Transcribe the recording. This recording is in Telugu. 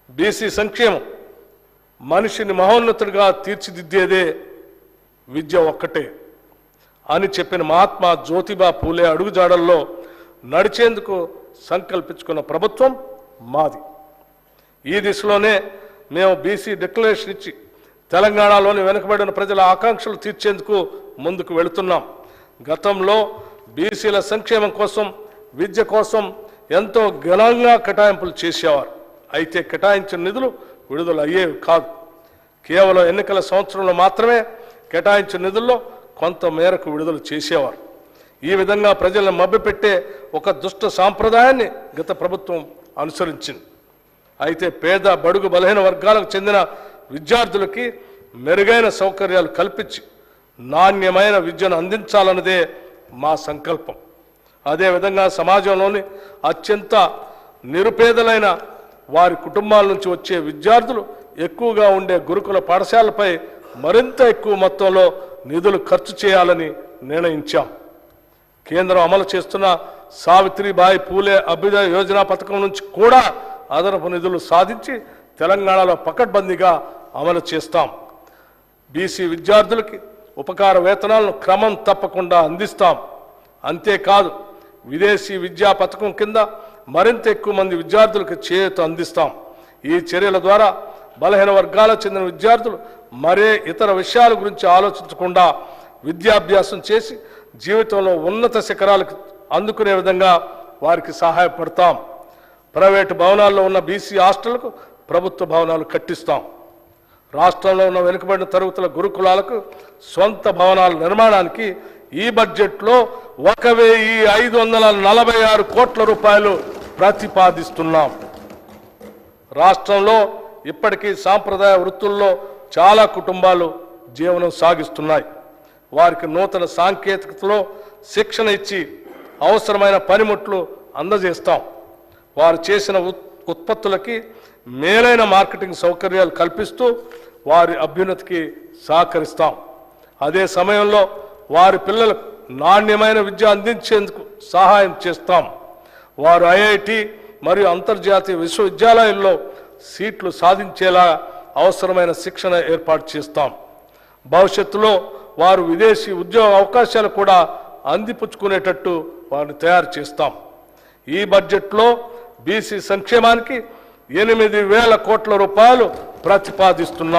బీసీ సంక్షేమం మనిషిని మహోన్నతుడిగా తీర్చిదిద్దేదే విద్య ఒక్కటే అని చెప్పిన మహాత్మా జ్యోతిబా పూలే అడుగుజాడల్లో నడిచేందుకు సంకల్పించుకున్న ప్రభుత్వం మాది. ఈ దిశలోనే మేము బీసీ డిక్లరేషన్ ఇచ్చి తెలంగాణలోని వెనుకబడిన ప్రజల ఆకాంక్షలు తీర్చేందుకు ముందుకు వెళుతున్నాం. గతంలో బీసీల సంక్షేమం కోసం, విద్య కోసం ఎంతో ఘనంగా కేటాయింపులు చేసేవారు. అయితే కేటాయించిన నిధులు విడుదల అయ్యేవి కాదు. కేవలం ఎన్నికల సంవత్సరంలో మాత్రమే కేటాయించిన నిధుల్లో కొంత మేరకు విడుదల చేసేవారు. ఈ విధంగా ప్రజలను మభ్యపెట్టే ఒక దుష్ట సాంప్రదాయాన్ని గత ప్రభుత్వం అనుసరించింది. అయితే పేద, బడుగు, బలహీన వర్గాలకు చెందిన విద్యార్థులకి మెరుగైన సౌకర్యాలు కల్పించి నాణ్యమైన విద్యను అందించాలన్నదే మా సంకల్పం. అదేవిధంగా సమాజంలోని అత్యంత నిరుపేదలైన వారి కుటుంబాల నుంచి వచ్చే విద్యార్థులు ఎక్కువగా ఉండే గురుకుల పాఠశాలపై మరింత ఎక్కువ మొత్తంలో నిధులు ఖర్చు చేయాలని నిర్ణయించాం. కేంద్రం అమలు చేస్తున్న సావిత్రిబాయి పూలే అభ్యుదయ యోజన పథకం నుంచి కూడా అదనపు నిధులు సాధించి తెలంగాణలో పకడ్బందీగా అమలు చేస్తాం. బీసీ విద్యార్థులకి ఉపకార వేతనాలను క్రమం తప్పకుండా అందిస్తాం. అంతేకాదు, విదేశీ విద్యా పథకం కింద మరింత ఎక్కువ మంది విద్యార్థులకు చేయూత అందిస్తాం. ఈ చర్యల ద్వారా బలహీన వర్గాలకు చెందిన విద్యార్థులు మరే ఇతర విషయాల గురించి ఆలోచించకుండా విద్యాభ్యాసం చేసి జీవితంలో ఉన్నత శిఖరాలకు అందుకునే విధంగా వారికి సహాయపడతాం. ప్రైవేటు భవనాల్లో ఉన్న బీసీ హాస్టళ్లకు ప్రభుత్వ భవనాలు కట్టిస్తాం. రాష్ట్రంలో ఉన్న వెనుకబడిన తరగతుల గురుకులాలకు స్వంత భవనాల నిర్మాణానికి ఈ బడ్జెట్లో 1,546 కోట్ల రూపాయలు ప్రతిపాదిస్తున్నాం. రాష్ట్రంలో ఇప్పటికీ సాంప్రదాయ వృత్తుల్లో చాలా కుటుంబాలు జీవనం సాగిస్తున్నాయి. వారికి నూతన సాంకేతికతలో శిక్షణ ఇచ్చి అవసరమైన పనిముట్లు అందజేస్తాం. వారు చేసిన ఉత్పత్తులకి మేలైన మార్కెటింగ్ సౌకర్యాలు కల్పిస్తూ వారి అభ్యున్నతికి సహకరిస్తాం. అదే సమయంలో వారి పిల్లలకు నాణ్యమైన విద్య అందించేందుకు సహాయం చేస్తాం. వారు ఐఐటి మరియు అంతర్జాతీయ విశ్వవిద్యాలయాల్లో సీట్లు సాధించేలా అవసరమైన శిక్షణ ఏర్పాటు చేస్తాం. భవిష్యత్తులో వారు విదేశీ ఉద్యోగ అవకాశాలు కూడా అందిపుచ్చుకునేటట్టు వారిని తయారు చేస్తాం. ఈ బడ్జెట్లో బీసీ సంక్షేమానికి 8,000 కోట్ల రూపాయలు ప్రతిపాదిస్తున్నాం.